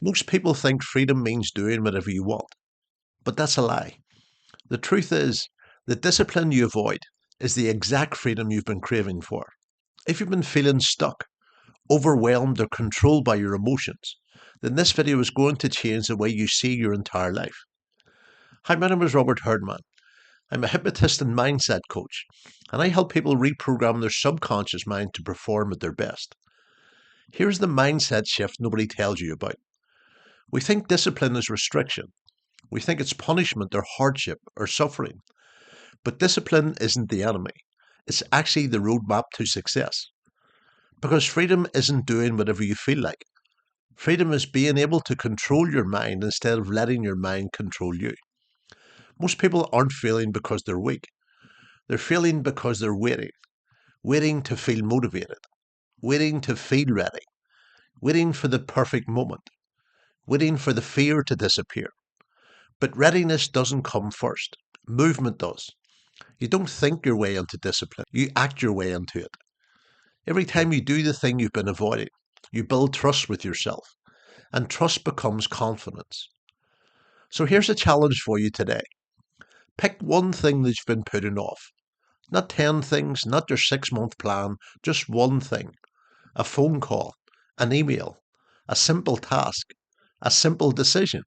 Most people think freedom means doing whatever you want, but that's a lie. The truth is, the discipline you avoid is the exact freedom you've been craving for. If you've been feeling stuck, overwhelmed, or controlled by your emotions, then this video is going to change the way you see your entire life. Hi, my name is Robert Herdman. I'm a hypnotist and mindset coach, and I help people reprogram their subconscious mind to perform at their best. Here's the mindset shift nobody tells you about. We think discipline is restriction. We think it's punishment or hardship or suffering. But discipline isn't the enemy. It's actually the roadmap to success. Because freedom isn't doing whatever you feel like. Freedom is being able to control your mind instead of letting your mind control you. Most people aren't failing because they're weak. They're failing because they're waiting to feel motivated, waiting to feel ready, waiting for the perfect moment, waiting for the fear to disappear. But readiness doesn't come first. Movement does. You don't think your way into discipline, you act your way into it. Every time you do the thing you've been avoiding, you build trust with yourself, and trust becomes confidence. So here's a challenge for you today. Pick one thing that you've been putting off. Not 10 things, not your 6-month plan, just one thing. A phone call, an email, a simple task, a simple decision,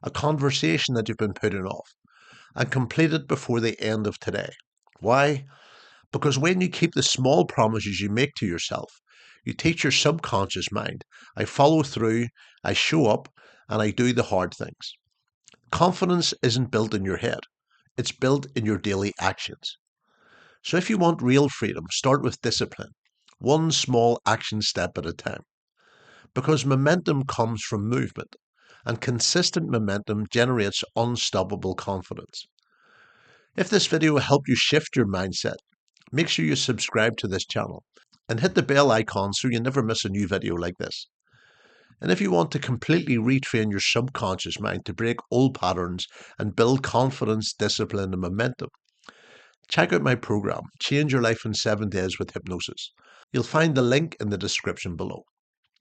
a conversation that you've been putting off, and complete it before the end of today. Why? Because when you keep the small promises you make to yourself, you teach your subconscious mind, I follow through, I show up, and I do the hard things. Confidence isn't built in your head, it's built in your daily actions. So if you want real freedom, start with discipline, one small action step at a time. Because momentum comes from movement, and consistent momentum generates unstoppable confidence. If this video helped you shift your mindset, make sure you subscribe to this channel and hit the bell icon so you never miss a new video like this. And if you want to completely retrain your subconscious mind to break old patterns and build confidence, discipline, and momentum, check out my program, Change Your Life in 7 Days with Hypnosis. You'll find the link in the description below.